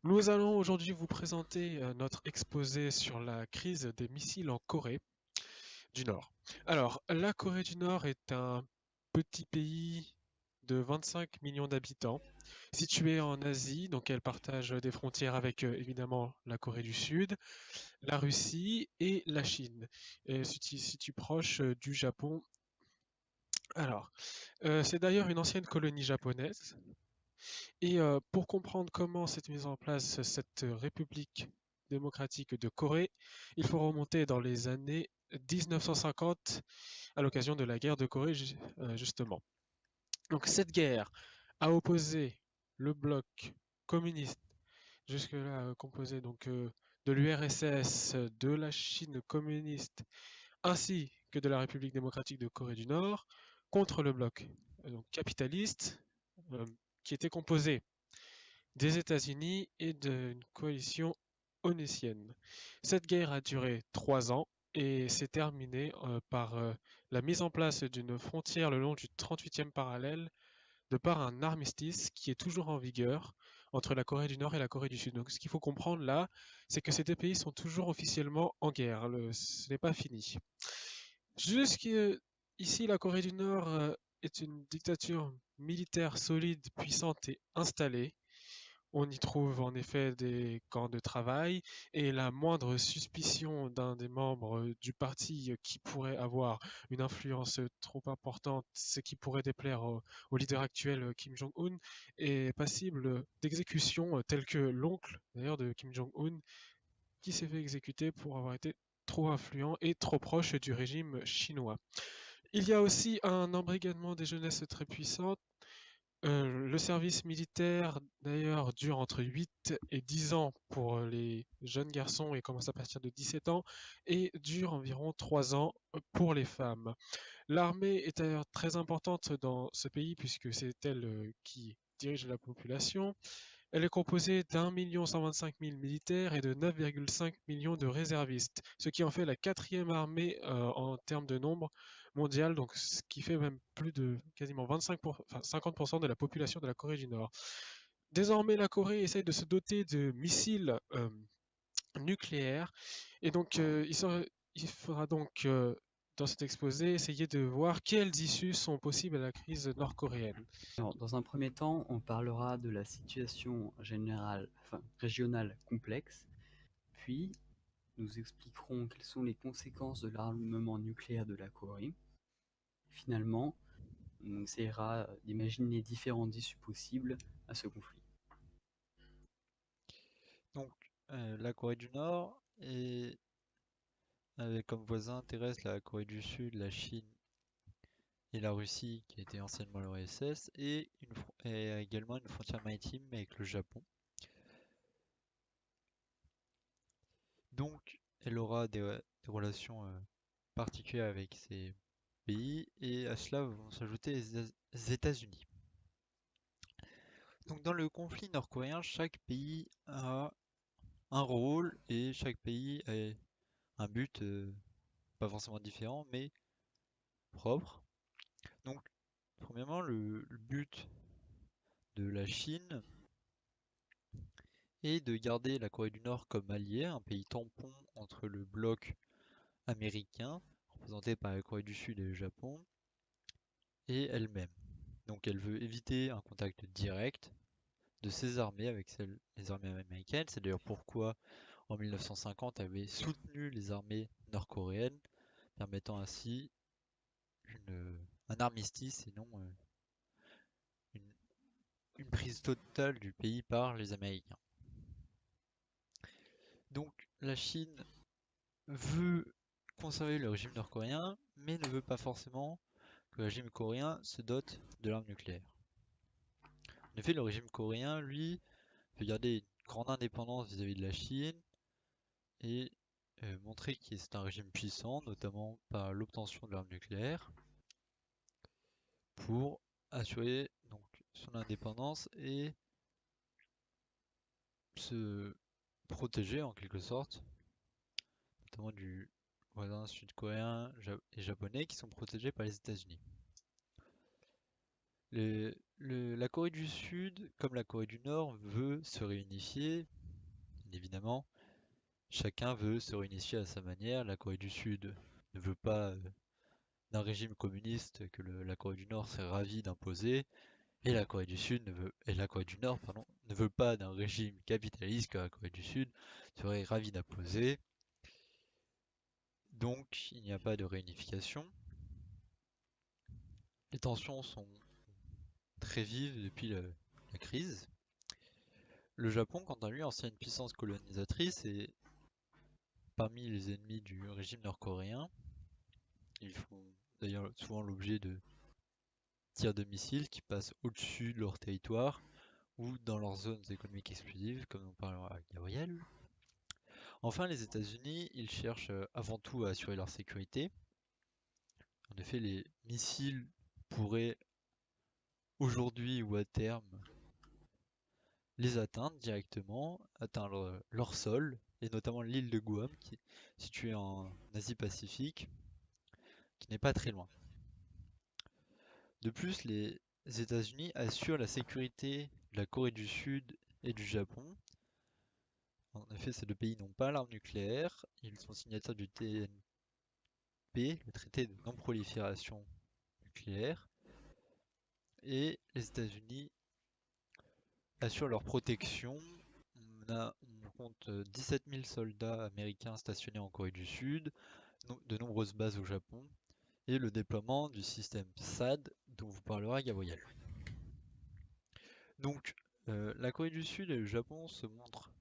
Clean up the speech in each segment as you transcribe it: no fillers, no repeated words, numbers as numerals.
Nous allons aujourd'hui vous présenter notre exposé sur la crise des missiles en Corée du Nord. Alors, la Corée du Nord est un petit pays de 25 millions d'habitants, situé en Asie, donc elle partage des frontières avec évidemment la Corée du Sud, la Russie et la Chine. Et elle se situe proche du Japon. Alors, c'est d'ailleurs une ancienne colonie japonaise. Et pour comprendre comment s'est mise en place cette République démocratique de Corée, il faut remonter dans les années 1950 à l'occasion de la guerre de Corée justement. Donc cette guerre a opposé le bloc communiste jusque-là composé donc de l'URSS, de la Chine communiste ainsi que de la République démocratique de Corée du Nord contre le bloc donc capitaliste euh, qui était composé des États-Unis et d'une coalition onusienne. Cette guerre a duré 3 ans et s'est terminée par la mise en place d'une frontière le long du 38e parallèle de par un armistice qui est toujours en vigueur entre la Corée du Nord et la Corée du Sud. Donc ce qu'il faut comprendre là, c'est que ces deux pays sont toujours officiellement en guerre. Ce n'est pas fini. Jusqu'ici, la Corée du Nord est une dictature militaire solide, puissante et installée. On y trouve en effet des camps de travail et la moindre suspicion d'un des membres du parti qui pourrait avoir une influence trop importante, ce qui pourrait déplaire au leader actuel Kim Jong-un, est passible d'exécution tel que l'oncle d'ailleurs de Kim Jong-un qui s'est fait exécuter pour avoir été trop influent et trop proche du régime chinois. Il y a aussi un embrigadement des jeunesses très puissant. Le service militaire, d'ailleurs, dure entre 8 et 10 ans pour les jeunes garçons et commence à partir de 17 ans, et dure environ 3 ans pour les femmes. L'armée est d'ailleurs très importante dans ce pays puisque c'est elle qui dirige la population. Elle est composée d'1 125 000 militaires et de 9,5 millions de réservistes, ce qui en fait la quatrième armée en termes de nombre mondial, donc ce qui fait même plus de quasiment 50% de la population de la Corée du Nord. Désormais, la Corée essaye de se doter de missiles nucléaires et donc il faudra donc dans cet exposé essayer de voir quelles issues sont possibles à la crise nord-coréenne. Alors, dans un premier temps, on parlera de la situation générale, enfin régionale complexe, puis nous expliquerons quelles sont les conséquences de l'armement nucléaire de la Corée. Finalement, on essaiera d'imaginer les différentes issues possibles à ce conflit. Donc, la Corée du Nord et avec comme voisins terrestres la Corée du Sud, la Chine et la Russie, qui était anciennement l'URSS, et également une frontière maritime avec le Japon. Donc, elle aura des relations particulières avec ces pays, et à cela vont s'ajouter les États-Unis. Donc, dans le conflit nord-coréen, chaque pays a un rôle et chaque pays a un but pas forcément différent, mais propre. Donc, premièrement, le but de la Chine est de garder la Corée du Nord comme allié, un pays tampon entre le bloc américain, représenté par la Corée du Sud et le Japon, et elle-même. Donc elle veut éviter un contact direct de ses armées avec les armées américaines. C'est d'ailleurs pourquoi en 1950 elle avait soutenu les armées nord-coréennes, permettant ainsi un armistice et non une, une prise totale du pays par les Américains. Donc la Chine veut conserver le régime nord-coréen, mais ne veut pas forcément que le régime coréen se dote de l'arme nucléaire. En effet, le régime coréen, lui, veut garder une grande indépendance vis-à-vis de la Chine et montrer que c'est un régime puissant, notamment par l'obtention de l'arme nucléaire, pour assurer donc son indépendance et se protéger en quelque sorte, notamment du voisin sud-coréen et japonais qui sont protégés par les États-Unis. Le La Corée du Sud, comme la Corée du Nord, veut se réunifier. Bien évidemment, chacun veut se réunifier à sa manière. La Corée du Sud ne veut pas d'un régime communiste que la Corée du Nord serait ravie d'imposer. Et la Corée du Sud et la Corée du Nord, pardon, ne veut pas d'un régime capitaliste que la Corée du Sud serait ravie d'imposer. Donc, il n'y a pas de réunification. Les tensions sont très vives depuis la crise. Le Japon, quant à lui, ancienne puissance colonisatrice, est parmi les ennemis du régime nord-coréen. Ils font d'ailleurs souvent l'objet de tirs de missiles qui passent au-dessus de leur territoire ou dans leurs zones économiques exclusives, comme on parlera avec Gabriel. Enfin, les États-Unis, ils cherchent avant tout à assurer leur sécurité. En effet, les missiles pourraient aujourd'hui ou à terme les atteindre directement, atteindre leur sol, et notamment l'île de Guam, qui est située en Asie-Pacifique, qui n'est pas très loin. De plus, les États-Unis assurent la sécurité de la Corée du Sud et du Japon. En effet, ces deux pays n'ont pas l'arme nucléaire, ils sont signataires du TNP, le traité de non-prolifération nucléaire, et les États-Unis assurent leur protection. On compte 17 000 soldats américains stationnés en Corée du Sud, de nombreuses bases au Japon, et le déploiement du système THAAD dont vous parlera Gabriel. Donc, la Corée du Sud et le Japon se montrent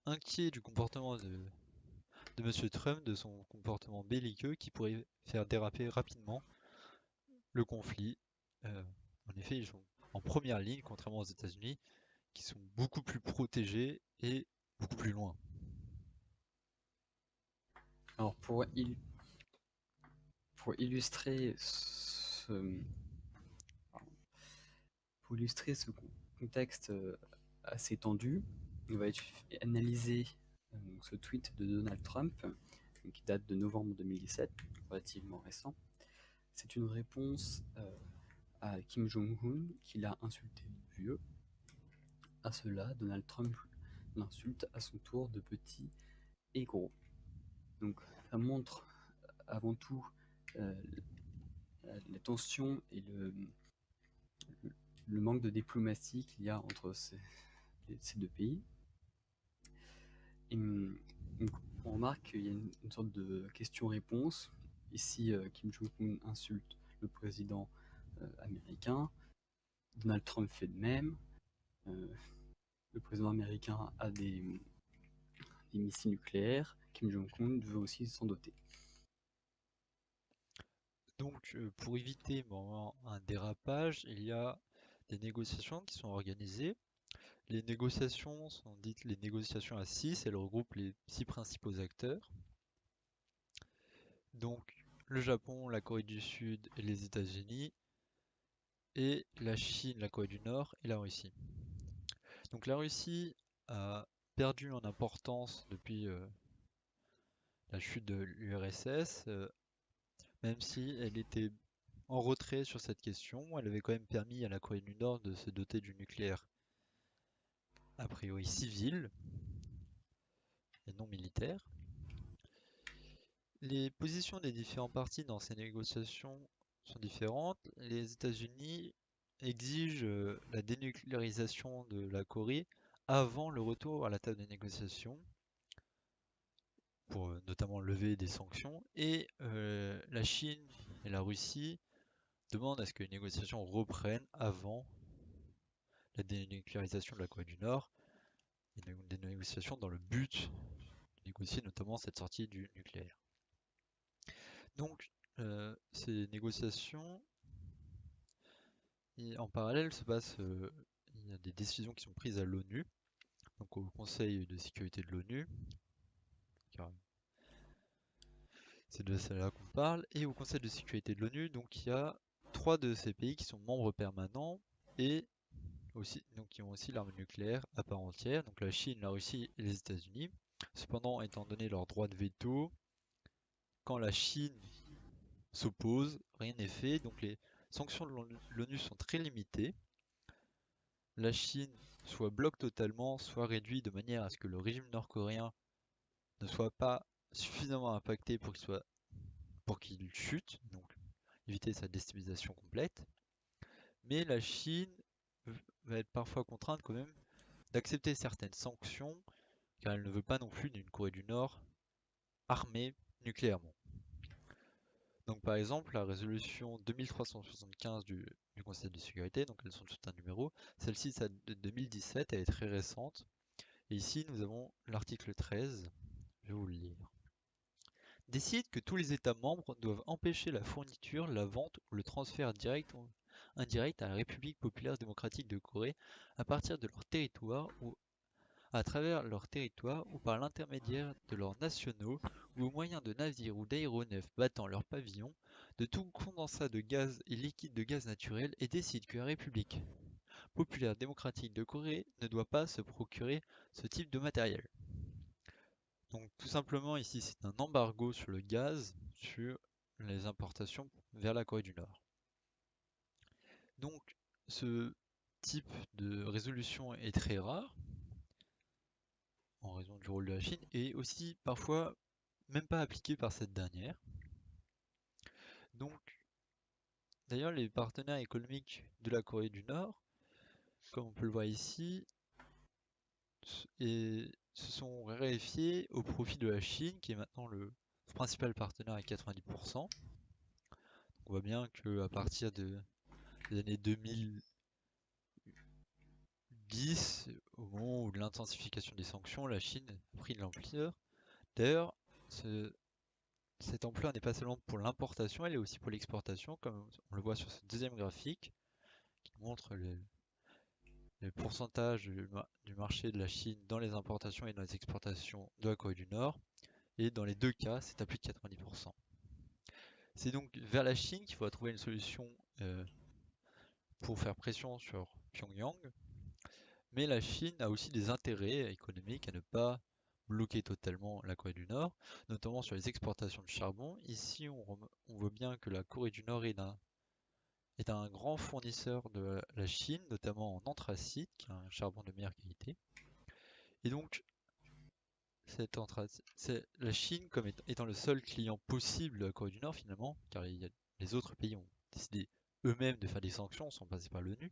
inquiets du comportement de M. Trump, de son comportement belliqueux qui pourrait faire déraper rapidement le conflit. En effet, ils sont en première ligne, contrairement aux États-Unis, qui sont beaucoup plus protégés et beaucoup plus loin. Alors pour illustrer ce contexte assez tendu, on va analyser ce tweet de Donald Trump qui date de novembre 2017, relativement récent. C'est une réponse à Kim Jong-un qui l'a insulté de vieux. À cela, Donald Trump l'insulte à son tour de petit et gros. Donc ça montre avant tout la tension et le manque de diplomatie qu'il y a entre ces deux pays. Et, donc, on remarque qu'il y a une sorte de question-réponse. Ici, Kim Jong-un insulte le président américain. Donald Trump fait de même. Le président américain a des missiles nucléaires. Kim Jong-un veut aussi s'en doter. Donc, pour éviter un dérapage, il y a des négociations qui sont organisées. Les négociations sont dites les négociations à 6, elles regroupent les 6 principaux acteurs. Donc, le Japon, la Corée du Sud et les États-Unis, et la Chine, la Corée du Nord et la Russie. Donc la Russie a perdu en importance depuis la chute de l'URSS, même si elle était en retrait sur cette question, elle avait quand même permis à la Corée du Nord de se doter du nucléaire a priori civil et non militaire. Les positions des différents partis dans ces négociations sont différentes. Les États-Unis exigent la dénucléarisation de la Corée avant le retour à la table des négociations, pour notamment lever des sanctions, et la Chine et la Russie demandent à ce que les négociations reprennent avant la dénucléarisation de la Corée du Nord, et des négociations dans le but de négocier notamment cette sortie du nucléaire. Donc, ces négociations, en parallèle, il y a des décisions qui sont prises à l'ONU, donc au Conseil de sécurité de l'ONU, car c'est de cela qu'on parle, et au Conseil de sécurité de l'ONU, donc il y a 3 de ces pays qui sont membres permanents et aussi, donc qui ont aussi l'arme nucléaire à part entière, donc la Chine, la Russie et les États-Unis. Cependant, étant donné leur droit de veto, quand la Chine s'oppose, rien n'est fait, donc les sanctions de l'ONU sont très limitées. la Chine soit bloque totalement, soit réduit de manière à ce que le régime nord-coréen ne soit pas suffisamment impacté pour qu'il chute, donc éviter sa déstabilisation complète. Mais la Chine va être parfois contrainte quand même d'accepter certaines sanctions, car elle ne veut pas non plus d'une Corée du Nord armée nucléairement. Donc par exemple, la résolution 2375 du Conseil de sécurité, donc elles sont toutes un numéro, celle-ci date de 2017, elle est très récente. Et ici, nous avons l'article 13, je vais vous le lire. Décide que tous les États membres doivent empêcher la fourniture, la vente ou le transfert direct ou indirect à la République populaire démocratique de Corée à partir de leur territoire ou à travers leur territoire ou par l'intermédiaire de leurs nationaux ou au moyen de navires ou d'aéronefs battant leur pavillon, de tout condensat de gaz et liquide de gaz naturel et décide que la République populaire démocratique de Corée ne doit pas se procurer ce type de matériel. Donc tout simplement ici c'est un embargo sur le gaz, sur les importations vers la Corée du Nord. Donc ce type de résolution est très rare en raison du rôle de la Chine et aussi parfois même pas appliqué par cette dernière. Donc d'ailleurs les partenaires économiques de la Corée du Nord, comme on peut le voir ici, se sont raréfiés au profit de la Chine qui est maintenant le principal partenaire à 90%. On voit bien qu'à partir des années 2010, au moment où de l'intensification des sanctions, la Chine a pris de l'ampleur. D'ailleurs, cette ampleur n'est pas seulement pour l'importation, elle est aussi pour l'exportation, comme on le voit sur ce deuxième graphique, qui montre le pourcentage du marché de la Chine dans les importations et dans les exportations de la Corée du Nord. Et dans les deux cas, c'est à plus de 90%. C'est donc vers la Chine qu'il faudra trouver une solution pour faire pression sur Pyongyang. Mais la Chine a aussi des intérêts économiques à ne pas bloquer totalement la Corée du Nord, notamment sur les exportations de charbon. Ici, on voit bien que la Corée du Nord est un grand fournisseur de la Chine, notamment en anthracite, qui est un charbon de meilleure qualité. Et donc, la Chine, comme étant le seul client possible de la Corée du Nord finalement, car les autres pays ont décidé eux-mêmes de faire des sanctions sans passer par l'ONU,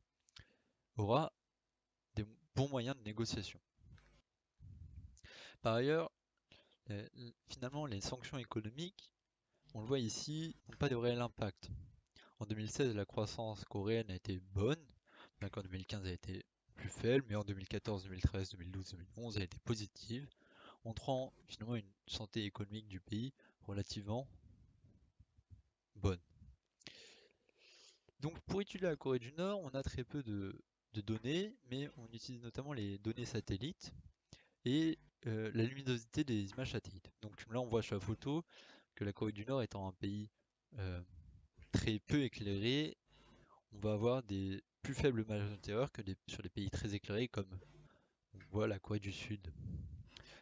aura des bons moyens de négociation. Par ailleurs, finalement, les sanctions économiques, on le voit ici, n'ont pas de réel impact. En 2016, la croissance coréenne a été bonne, bien qu'en 2015 elle a été plus faible, mais en 2014, 2013, 2012, 2011 elle a été positive, montrant finalement une santé économique du pays relativement bonne. Donc pour étudier la Corée du Nord, on a très peu de données, mais on utilise notamment les données satellites et la luminosité des images satellites. Donc là on voit sur la photo que la Corée du Nord étant un pays très peu éclairé, on va avoir des plus faibles images d'intérieur que sur des pays très éclairés comme on voit la Corée du Sud.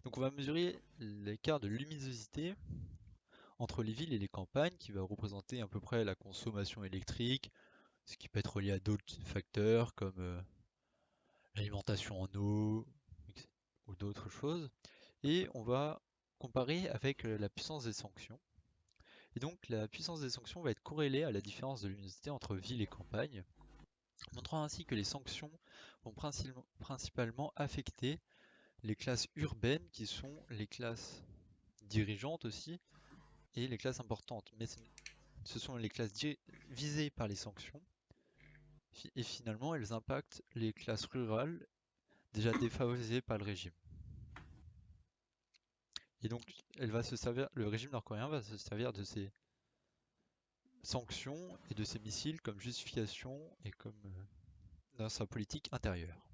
Donc on va mesurer l'écart de luminosité entre les villes et les campagnes qui va représenter à peu près la consommation électrique, ce qui peut être lié à d'autres facteurs comme l'alimentation en eau ou d'autres choses. Et on va comparer avec la puissance des sanctions. Et donc la puissance des sanctions va être corrélée à la différence de luminosité entre ville et campagne, montrant ainsi que les sanctions vont principalement affecter les classes urbaines qui sont les classes dirigeantes aussi et les classes importantes. Mais ce sont les classes visées par les sanctions et finalement elles impactent les classes rurales déjà défavorisées par le régime. Et donc le régime nord-coréen va se servir de ces sanctions et de ces missiles comme justification et comme dans sa politique intérieure.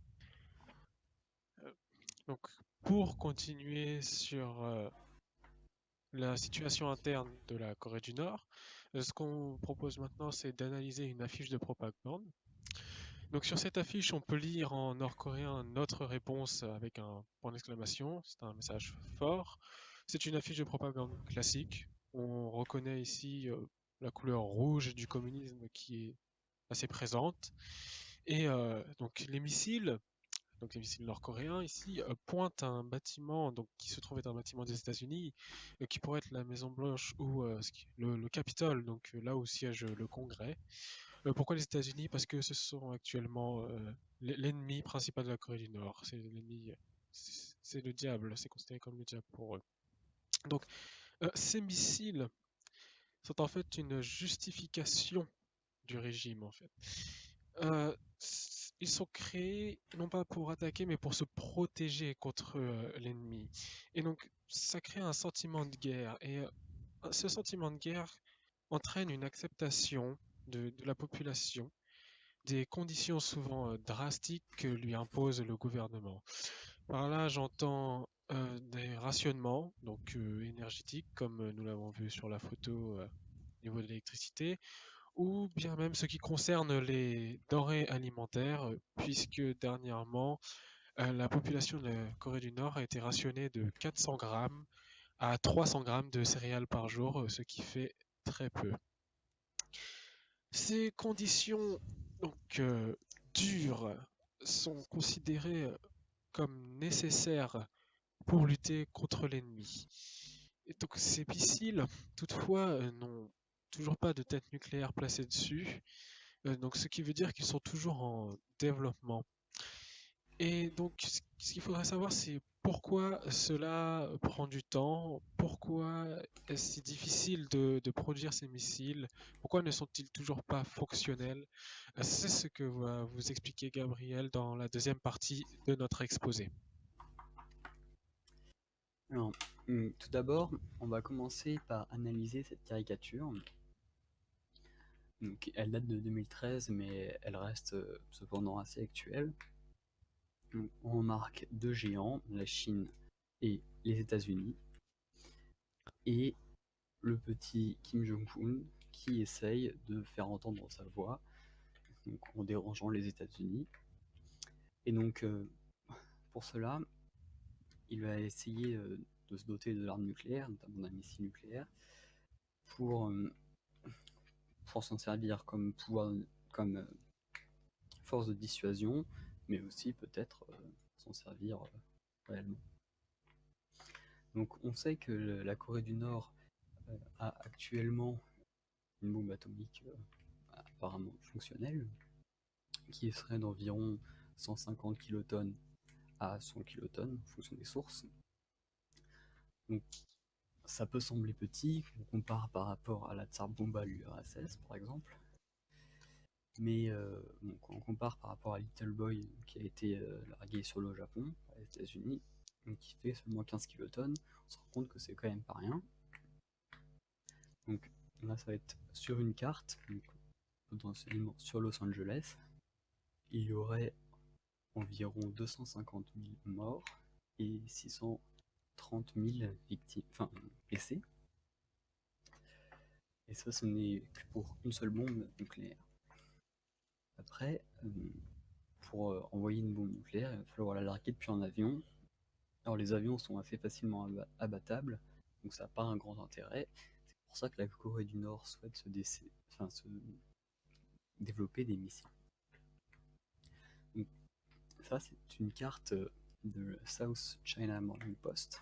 Donc, pour continuer sur la situation interne de la Corée du Nord, ce qu'on propose maintenant, c'est d'analyser une affiche de propagande. Donc, sur cette affiche, on peut lire en nord-coréen notre réponse avec un point d'exclamation. C'est un message fort. C'est une affiche de propagande classique. On reconnaît ici la couleur rouge du communisme qui est assez présente. Et donc les missiles nord-coréens ici pointent un bâtiment donc qui se trouve être un bâtiment des États-Unis, qui pourrait être la Maison Blanche ou le Capitole, donc là où siège le Congrès. Pourquoi les États-Unis? Parce que ce sont actuellement l'ennemi principal de la Corée du Nord. C'est l'ennemi, c'est le diable, c'est considéré comme le diable pour eux. Donc ces missiles sont en fait une justification du régime en fait. Ils sont créés non pas pour attaquer, mais pour se protéger contre l'ennemi. Et donc, ça crée un sentiment de guerre. Et ce sentiment de guerre entraîne une acceptation de la population des conditions souvent drastiques que lui impose le gouvernement. Par là, j'entends des rationnements donc énergétiques, comme nous l'avons vu sur la photo au niveau de l'électricité, ou bien même ce qui concerne les denrées alimentaires, puisque dernièrement, la population de la Corée du Nord a été rationnée de 400 grammes à 300 grammes de céréales par jour, ce qui fait très peu. Ces conditions donc dures sont considérées comme nécessaires pour lutter contre l'ennemi. Et donc ces missiles, toutefois, n'ont toujours pas de tête nucléaire placée dessus. Donc, ce qui veut dire qu'ils sont toujours en développement. Et donc, ce qu'il faudrait savoir, c'est pourquoi cela prend du temps, pourquoi est-ce si difficile de produire ces missiles, pourquoi ne sont-ils toujours pas fonctionnels? C'est ce que va vous expliquer Gabriel dans la deuxième partie de notre exposé. Alors, tout d'abord, on va commencer par analyser cette caricature. Donc, elle date de 2013, mais elle reste cependant assez actuelle. Donc, on remarque deux géants, la Chine et les États-Unis, et le petit Kim Jong-un qui essaye de faire entendre sa voix, donc en dérangeant les États-Unis. Et donc, pour cela, il va essayer de se doter de l'arme nucléaire, notamment d'un missile nucléaire, pour s'en servir comme force de dissuasion, mais aussi peut-être s'en servir réellement. Donc on sait que la Corée du Nord a actuellement une bombe atomique apparemment fonctionnelle, qui serait d'environ 150 kilotonnes à 100 kilotonnes, en fonction des sources. Donc ça peut sembler petit, on compare par rapport à la Tsar Bomba l'URSS par exemple, mais quand on compare par rapport à Little Boy qui a été largué sur le Japon, aux États-Unis, qui fait seulement 15 kilotonnes, on se rend compte que c'est quand même pas rien. Donc là, ça va être sur une carte, donc, potentiellement sur Los Angeles, il y aurait environ 250 000 morts et 630 000 victimes, enfin blessés. Et ça, ce n'est que pour une seule bombe nucléaire. Après, pour envoyer une bombe nucléaire, il va falloir la larguer depuis un avion. Alors les avions sont assez facilement abattables, donc ça n'a pas un grand intérêt. C'est pour ça que la Corée du Nord souhaite se développer des missiles. Donc, ça, c'est une carte de South China Morning Post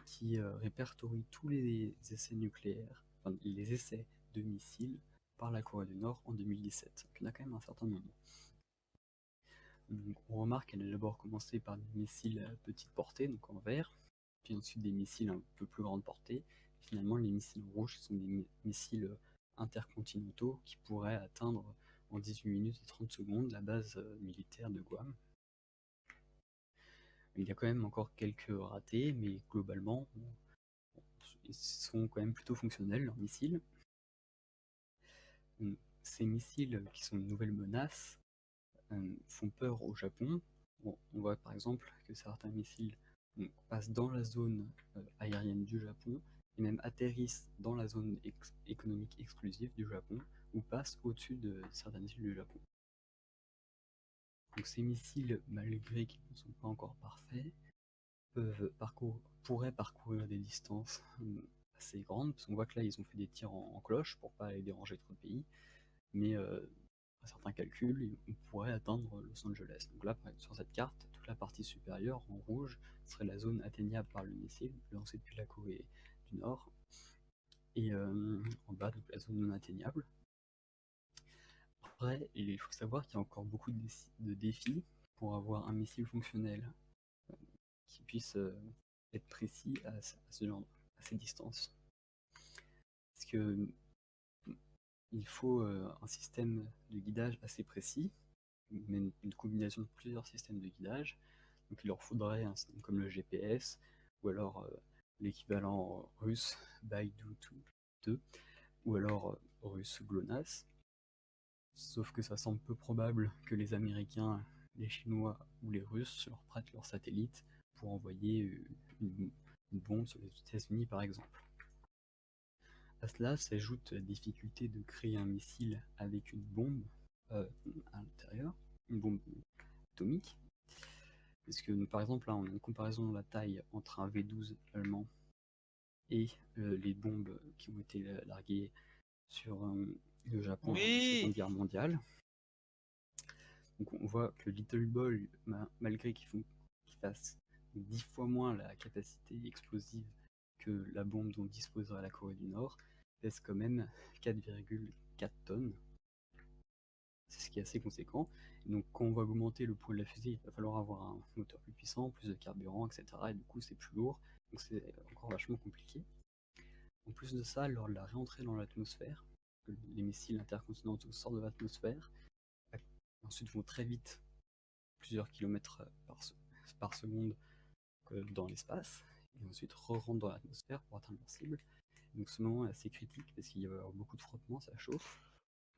qui répertorie tous les essais nucléaires, enfin les essais de missiles par la Corée du Nord en 2017. Donc, il y en a quand même un certain nombre. Donc, on remarque qu'elle a d'abord commencé par des missiles à petite portée, donc en vert, puis ensuite des missiles un peu plus grande portée. Finalement, les missiles rouges sont des missiles intercontinentaux qui pourraient atteindre en 18 minutes et 30 secondes la base militaire de Guam. Il y a quand même encore quelques ratés, mais globalement, ils sont quand même plutôt fonctionnels, leurs missiles. Ces missiles, qui sont une nouvelle menace, font peur au Japon. Bon, on voit par exemple que certains missiles passent dans la zone aérienne du Japon et même atterrissent dans la zone économique exclusive du Japon ou passent au-dessus de certaines îles du Japon. Donc ces missiles, malgré qu'ils ne sont pas encore parfaits, pourraient parcourir des distances assez grandes, parce qu'on voit que là ils ont fait des tirs en cloche pour pas aller déranger trop de pays, mais un certain calcul, on pourrait atteindre Los Angeles. Donc là, par exemple, sur cette carte, toute la partie supérieure en rouge serait la zone atteignable par le missile lancé depuis la Corée du Nord, et en bas, donc la zone non atteignable. Après, il faut savoir qu'il y a encore beaucoup de défis pour avoir un missile fonctionnel qui puisse être précis à ces distances. Parce que il faut un système de guidage assez précis, mais une combinaison de plusieurs systèmes de guidage. Donc il leur faudrait un système comme le GPS, ou alors l'équivalent russe Baidu 2, ou alors russe GLONASS. Sauf que ça semble peu probable que les Américains, les Chinois ou les Russes leur prêtent leurs satellites pour envoyer une bombe sur les États-Unis par exemple. À cela s'ajoute la difficulté de créer un missile avec une bombe à l'intérieur, une bombe atomique. Parce que par exemple là on a une comparaison de la taille entre un V12 allemand et les bombes qui ont été larguées sur le Japon lors de la Seconde Guerre mondiale. Donc on voit que le Little Boy, malgré qu'il fasse 10 fois moins la capacité explosive que la bombe dont disposerait la Corée du Nord, pèse quand même 4,4 tonnes. C'est ce qui est assez conséquent. Et donc quand on va augmenter le poids de la fusée, il va falloir avoir un moteur plus puissant, plus de carburant, etc. Et du coup c'est plus lourd, donc c'est encore vachement compliqué. En plus de ça, lors de la réentrée dans l'atmosphère, les missiles intercontinentaux sortent de l'atmosphère, ensuite vont très vite, plusieurs kilomètres par seconde dans l'espace, et ensuite re-rentrent dans l'atmosphère pour atteindre leur cible. Donc ce moment est assez critique parce qu'il y a beaucoup de frottement, ça chauffe,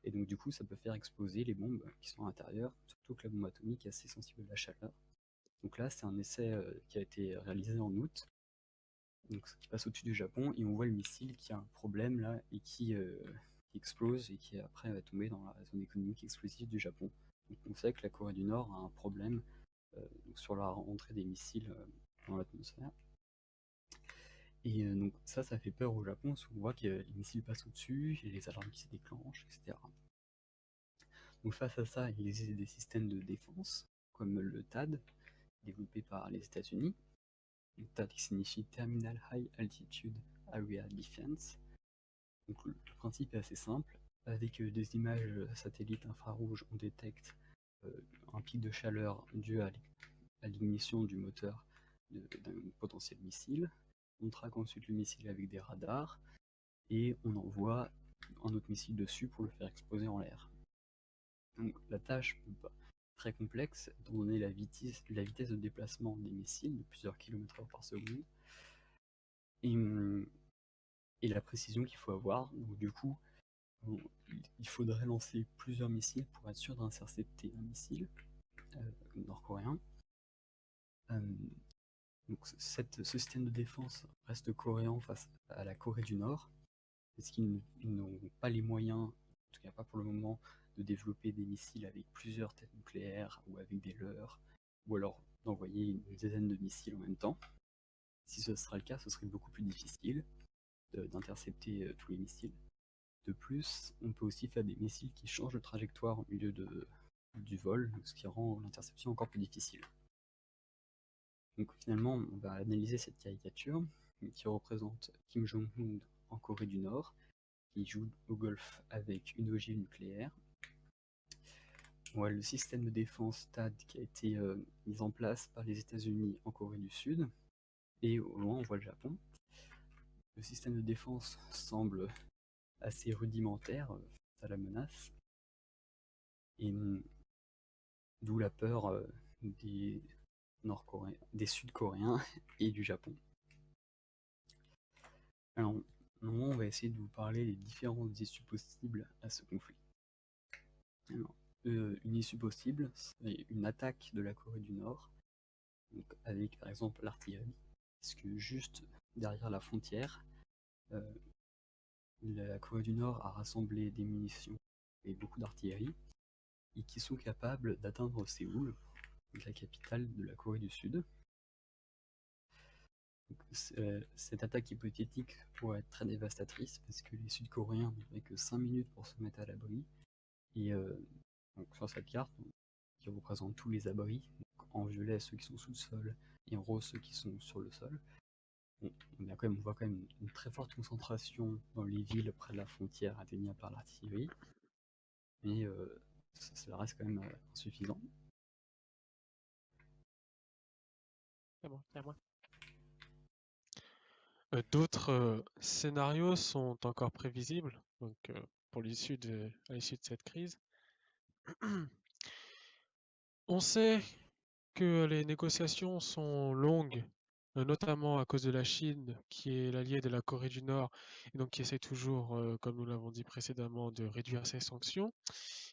et donc du coup ça peut faire exploser les bombes qui sont à l'intérieur, surtout que la bombe atomique est assez sensible à la chaleur. Donc là c'est un essai qui a été réalisé en août, donc qui passe au-dessus du Japon, et on voit le missile qui a un problème là, et qui explose, et qui après va tomber dans la zone économique exclusive du Japon. Donc on sait que la Corée du Nord a un problème sur la rentrée des missiles dans l'atmosphère. Et donc ça fait peur au Japon, parce qu'on voit que les missiles passent au-dessus, et les alarmes qui se déclenchent, etc. Donc face à ça, il existe des systèmes de défense, comme le THAAD, développé par les États-Unis. Le THAAD qui signifie Terminal High Altitude Area Defense. Donc le principe est assez simple. Avec des images satellites infrarouges, on détecte un pic de chaleur dû à l'ignition du moteur d'un potentiel missile. On traque ensuite le missile avec des radars et on envoie un autre missile dessus pour le faire exploser en l'air. Donc la tâche n'est pas très complexe étant donné la vitesse de déplacement des missiles de plusieurs kilomètres heure par seconde et la précision qu'il faut avoir. Donc du coup, il faudrait lancer plusieurs missiles pour être sûr d'intercepter un missile nord-coréen. Donc ce système de défense reste coréen face à la Corée du Nord, parce qu'ils n'ont pas les moyens, en tout cas pas pour le moment, de développer des missiles avec plusieurs têtes nucléaires ou avec des leurres, ou alors d'envoyer une dizaine de missiles en même temps. Si ce sera le cas, ce serait beaucoup plus difficile d'intercepter tous les missiles. De plus, on peut aussi faire des missiles qui changent de trajectoire au milieu du vol, ce qui rend l'interception encore plus difficile. Donc finalement, on va analyser cette caricature qui représente Kim Jong-un en Corée du Nord, qui joue au golf avec une ogive nucléaire. On voit le système de défense THAAD qui a été mis en place par les États-Unis en Corée du Sud, et au loin on voit le Japon. Le système de défense semble assez rudimentaire face à la menace, et d'où la peur des Nord-Coréens, des Sud-Coréens et du Japon. Alors, maintenant, on va essayer de vous parler des différentes issues possibles à ce conflit. Alors, une issue possible, c'est une attaque de la Corée du Nord, donc avec par exemple l'artillerie, parce que juste derrière la frontière, la Corée du Nord a rassemblé des munitions et beaucoup d'artillerie, et qui sont capables d'atteindre Séoul, la capitale de la Corée du Sud. Cette attaque hypothétique pourrait être très dévastatrice parce que les Sud-Coréens n'auraient que 5 minutes pour se mettre à l'abri, et Donc, sur cette carte, qui représente tous les abris, donc, en violet ceux qui sont sous le sol et en rose ceux qui sont sur le sol, on voit quand même une très forte concentration dans les villes près de la frontière atteignable par l'artillerie, mais ça reste quand même insuffisant. C'est bon, c'est à moi. D'autres scénarios sont encore prévisibles, donc à l'issue de cette crise. On sait que les négociations sont longues, notamment à cause de la Chine, qui est l'allié de la Corée du Nord, et donc qui essaie toujours, comme nous l'avons dit précédemment, de réduire ses sanctions.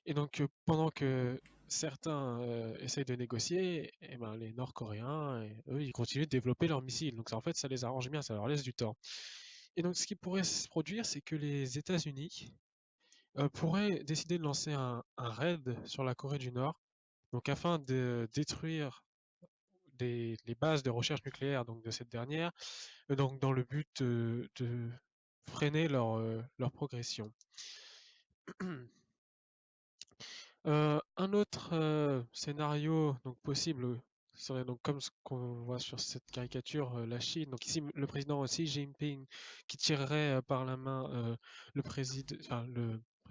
Et donc, pendant que certains essayent de négocier, eh ben, les Nord-Coréens, eux, ils continuent de développer leurs missiles. Donc, ça, en fait, ça les arrange bien, ça leur laisse du temps. Et donc, ce qui pourrait se produire, c'est que les États-Unis pourraient décider de lancer un raid sur la Corée du Nord, donc afin de détruire les bases de recherche nucléaire donc de cette dernière, donc dans le but de freiner leur progression. Un autre scénario donc possible serait donc comme ce qu'on voit sur cette caricature, la Chine. Donc ici le président Xi Jinping qui tirerait par la main le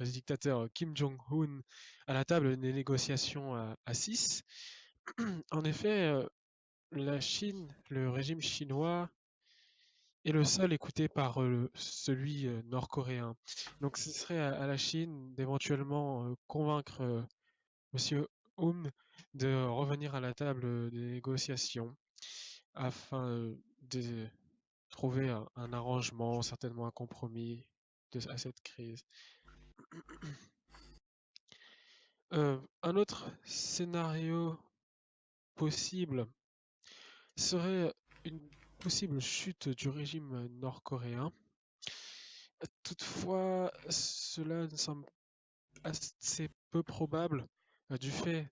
dictateur Kim Jong-un à la table des négociations à 6. En effet, la Chine, le régime chinois est le seul écouté par celui nord-coréen. Donc ce serait à la Chine d'éventuellement convaincre Monsieur de revenir à la table des négociations afin de trouver un arrangement, certainement un compromis à cette crise. Un autre scénario possible serait une possible chute du régime nord-coréen. Toutefois, cela me semble assez peu probable du fait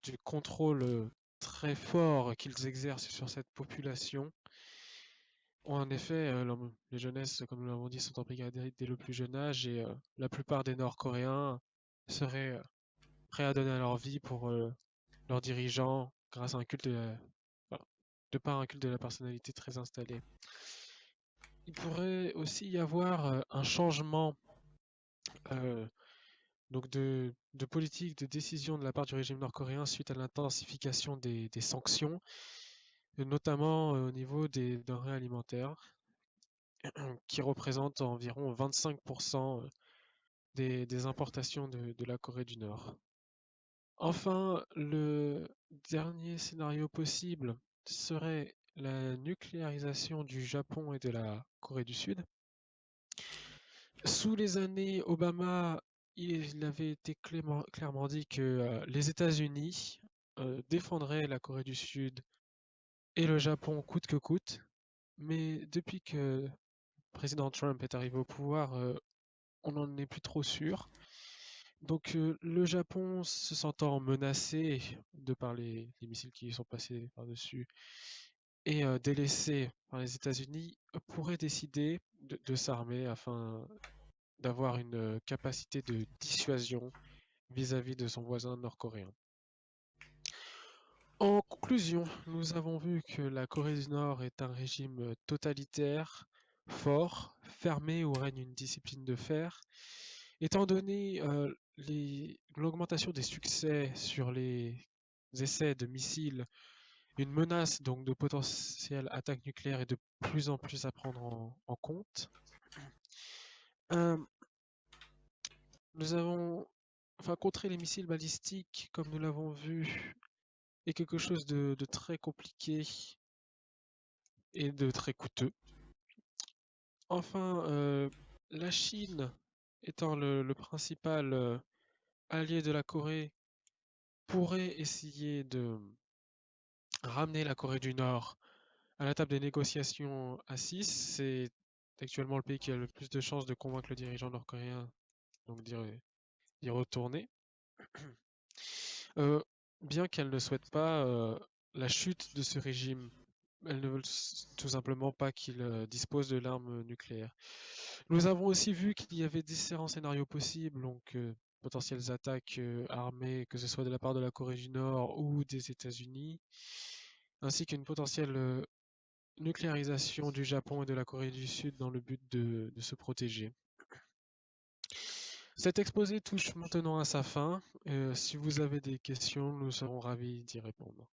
du contrôle très fort qu'ils exercent sur cette population. En effet, les jeunesses, comme nous l'avons dit, sont embrigadées dès le plus jeune âge et la plupart des Nord-Coréens seraient prêts à donner leur vie pour leurs dirigeants grâce à un culte de par un culte de la personnalité très installé. Il pourrait aussi y avoir un changement donc de politique, de décision de la part du régime nord-coréen suite à l'intensification des sanctions, notamment au niveau des denrées alimentaires, qui représentent environ 25% des importations de la Corée du Nord. Enfin, le dernier scénario possible serait la nucléarisation du Japon et de la Corée du Sud. Sous les années Obama, il avait été clairement dit que les États-Unis défendraient la Corée du Sud et le Japon coûte que coûte. Mais depuis que le président Trump est arrivé au pouvoir, on n'en est plus trop sûr. Donc le Japon, se sentant menacé de par les missiles qui sont passés par-dessus et délaissé par les États-Unis, pourrait décider de s'armer afin d'avoir une capacité de dissuasion vis-à-vis de son voisin nord-coréen. En conclusion, nous avons vu que la Corée du Nord est un régime totalitaire, fort, fermé où règne une discipline de fer. Étant donné l'augmentation des succès sur les essais de missiles, une menace donc de potentielle attaque nucléaire est de plus en plus à prendre en compte. Nous avons contrer les missiles balistiques, comme nous l'avons vu, est quelque chose de très compliqué et de très coûteux. Enfin, la Chine étant le principal allié de la Corée, pourrait essayer de ramener la Corée du Nord à la table des négociations à 6. C'est actuellement le pays qui a le plus de chances de convaincre le dirigeant nord-coréen donc d'y retourner. Bien qu'elle ne souhaite pas la chute de ce régime, elle ne veut tout simplement pas qu'il dispose de l'arme nucléaire. Nous avons aussi vu qu'il y avait différents scénarios possibles, donc potentielles attaques armées, que ce soit de la part de la Corée du Nord ou des États-Unis, ainsi qu'une potentielle nucléarisation du Japon et de la Corée du Sud dans le but de se protéger. Cet exposé touche maintenant à sa fin. Si vous avez des questions, nous serons ravis d'y répondre.